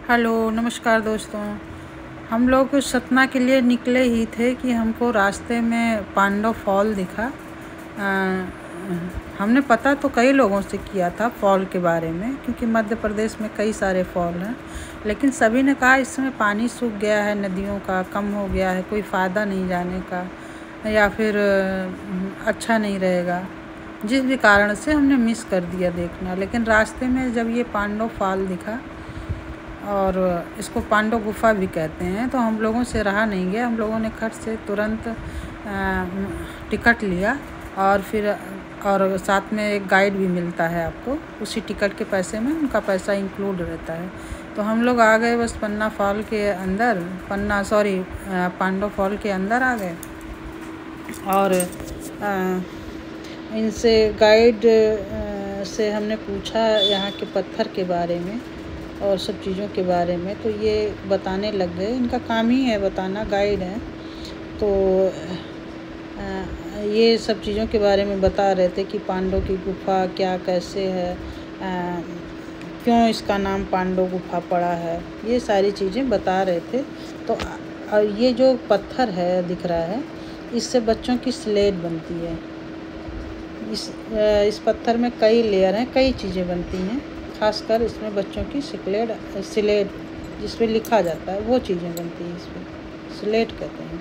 Hello नमस्कार दोस्तों। हम लोग सतना के लिए निकले ही थे कि हमको रास्ते में पांडव फॉल दिखा। हमने पता तो कई लोगों से किया था फॉल के बारे में, क्योंकि मध्य प्रदेश में कई सारे फॉल हैं, लेकिन सभी ने कहा इस समय पानी सूख गया है, नदियों का कम हो गया है, कोई फ़ायदा नहीं जाने का, या फिर अच्छा नहीं रहेगा। जिस भी कारण से हमने मिस कर दिया देखना। लेकिन रास्ते में जब ये पांडव फॉल दिखा, और इसको पांडव गुफा भी कहते हैं, तो हम लोगों से रहा नहीं गया। हम लोगों ने खट से तुरंत टिकट लिया, और साथ में एक गाइड भी मिलता है आपको, उसी टिकट के पैसे में उनका पैसा इंक्लूड रहता है। तो हम लोग आ गए बस पांडव फॉल के अंदर आ गए। और इनसे गाइड से हमने पूछा यहाँ के पत्थर के बारे में और सब चीज़ों के बारे में, तो ये बताने लग गए। इनका काम ही है बताना, गाइड हैं। तो ये सब चीज़ों के बारे में बता रहे थे कि पांडव की गुफा क्या कैसे है, क्यों इसका नाम पांडव गुफा पड़ा है, ये सारी चीज़ें बता रहे थे। तो ये जो पत्थर है दिख रहा है, इससे बच्चों की स्लेट बनती है। इस पत्थर में कई लेयर हैं, कई चीज़ें बनती हैं, खासकर इसमें बच्चों की स्लेट जिसपे लिखा जाता है वो चीज़ें बनती हैं। इसमें स्लेट कहते हैं,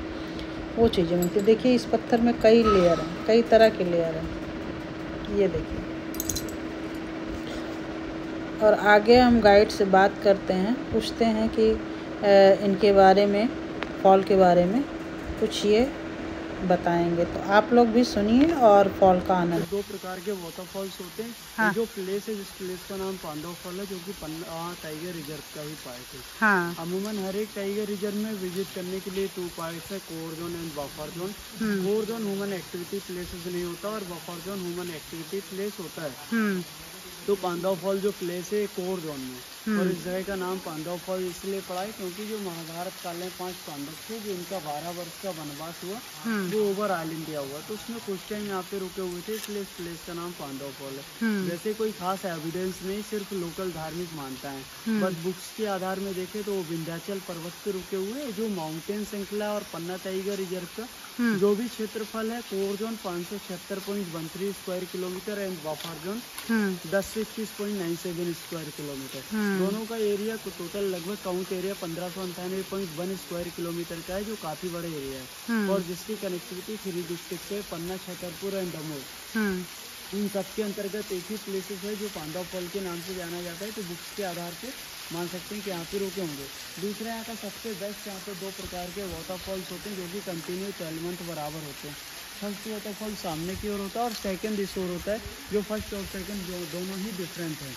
वो चीज़ें बनती हैं। देखिए इस पत्थर में कई लेयर हैं, कई तरह के लेयर हैं, ये देखिए। और आगे हम गाइड से बात करते हैं, पूछते हैं कि इनके बारे में, फॉल के बारे में कुछ ये बताएंगे। तो आप लोग भी सुनिए और फॉल का आनंद। दो प्रकार के वाटरफॉल्स होते हैं। हाँ। जो प्लेस है, जिस प्लेस का नाम पांडव फॉल है, जो कि टाइगर रिजर्व का ही पार्ट है। हाँ। अमूमन हर एक टाइगर रिजर्व में विजिट करने के लिए 2 पार्ट्स है, core zone and buffer zone. Core zone human activity places नहीं होता और buffer zone human activity place होता है। तो पांडव फॉल जो प्लेस है कोर जोन में, और इस जगह का नाम पांडव फॉल इसलिए पड़ा है क्योंकि जो महाभारत काल में 5 पांडव थे, जो इनका 12 वर्ष का वनवास हुआ, वो ओवर ऑल इंडिया हुआ, तो उसमें कुछ टाइम यहाँ पे रुके हुए थे, इसलिए इस प्लेस का नाम पांडव फॉल है। वैसे कोई खास एविडेंस नहीं, सिर्फ लोकल धार्मिक मानता है। बस बुक्स के आधार में देखे तो विंध्याचल पर्वत पे रुके हुए जो माउंटेन श्रृंखला और पन्ना टाइगर रिजर्व का जो भी क्षेत्रफल है, core zone 576.13 square kilometre and buffer zone 1060.97 square kilometre. दोनों का एरिया को टोटल लगभग काउंट एरिया 1598.1 स्क्वायर किलोमीटर का है, जो काफी बड़ा एरिया है, और जिसकी कनेक्टिविटी 3 डिस्ट्रिक्ट है, पन्ना, छतरपुर एंड दमोह। इन सबके अंतर्गत एक ही प्लेसेस है जो पांडव फॉल के नाम से जाना जाता है, तो बुक्स के आधार पे मान सकते हैं कि यहाँ पे रुके होंगे। दूसरा यहाँ का सबसे बेस्ट, यहाँ पे 2 प्रकार के वाटरफॉल्स होते हैं जो कि कंटिन्यू 12 मंथ बराबर होते हैं। फर्स्ट वाटरफॉल सामने की ओर होता है और सेकंड इस ओर होता है, जो फर्स्ट और सेकंड दोनों ही डिफरेंट है।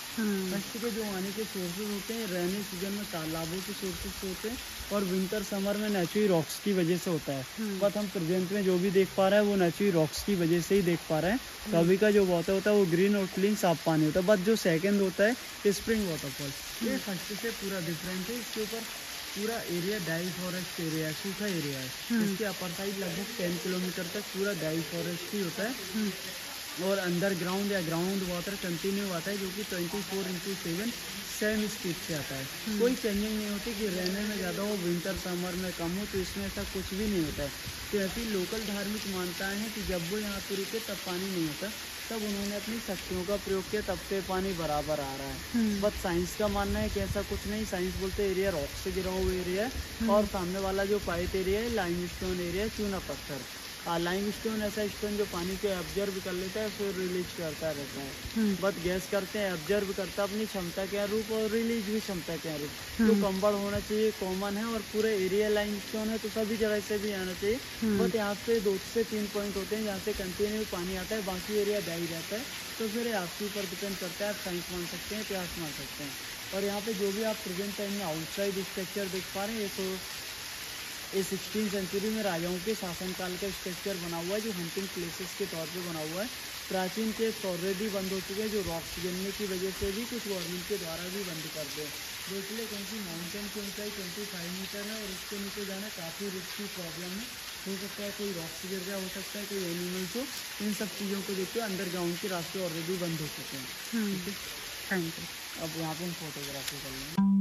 फर्स्ट के जो पानी के सोर्सेज होते हैं, रेनी सीजन में तालाबों के सोर्सेज होते हैं, और विंटर समर में नेचुरल रॉक्स की वजह से होता है। बट हम प्रेजेंट में जो भी देख पा रहे हैं वो नेचुरल रॉक्स की वजह से ही देख पा रहे हैं। तो अभी का जो वाटर होता है वो ग्रीन और क्लीन साफ पानी होता है। बट जो सेकंड होता है स्प्रिंग वाटरफॉल, ये फर्स्ट से पूरा डिफरेंट है। इसके ऊपर पूरा एरिया डाई फॉरेस्ट एरिया है, सूखा एरिया है। इसके अपर साइड लगभग 10 किलोमीटर तक पूरा डाई फॉरेस्ट ही होता है, और अंडरग्राउंड या ग्राउंड वाटर कंटिन्यू आता है, जो कि 24/7 सेम स्पीड से आता है। कोई चेंजिंग नहीं होती कि रहने में ज़्यादा हो, विंटर समर में कम हो, तो इसमें ऐसा कुछ भी नहीं होता है। तो ऐसी लोकल धार्मिक मान्यताएं हैं कि जब वो यहाँ पे रुके तब पानी नहीं होता, तब उन्होंने अपनी शक्तियों का प्रयोग किया, तब से पानी बराबर आ रहा है। बट साइंस का मानना है कि ऐसा कुछ नहीं। साइंस बोलते एरिया रॉक से गिरा हुआ एरिया है, और सामने वाला जो पाइट एरिया है लाइमस्टोन एरिया है, चूना पत्थर। लाइमस्टोन ऐसा स्टोन जो पानी को ऑब्जर्व कर लेता है फिर रिलीज करता रहता है। बट गैस करते हैं, ऑब्जर्व करता है अपनी क्षमता के अनुरूप और रिलीज भी क्षमता के अनुरूप। तो कंबल होना चाहिए, कॉमन है, और पूरे एरिया लाइमस्टोन है, तो सभी जगह से भी आना चाहिए। बट यहाँ पे 2 से 3 पॉइंट होते हैं जहाँ से कंटिन्यू पानी आता है, बाकी एरिया ड्राई रहता है। तो फिर आपके ऊपर डिपेंड करता है, आप साइंस मान सकते हैं, इतिहास मान सकते हैं। और यहाँ पे जो भी आप प्रेजेंट टाइम में आउटसाइड स्ट्रक्चर देख पा रहे हैं, तो ये 16वीं सेंचुरी में राजाओं के शासनकाल का स्ट्रक्चर बना हुआ है, जो हंटिंग प्लेसेस के तौर पे बना हुआ है। प्राचीन केव्स ऑलरेडी बंद हो चुके हैं, जो रॉक्स गिरने की वजह से भी कुछ गवर्नमेंट के द्वारा भी बंद कर दिए। देख ले, क्योंकि माउंटेन की ऊंचाई 25 मीटर है, और उसके नीचे जाना काफ़ी रिस्की प्रॉब्लम है। हो सकता है कोई रॉक्स गिर जाए, हो सकता है कोई एनिमल्स हो। इन सब चीज़ों को देखते हुए अंडरग्राउंड के रास्ते ऑलरेडी बंद हो चुके हैं। Thank you. अब यहाँ पे हम फोटोग्राफी कर लेंगे।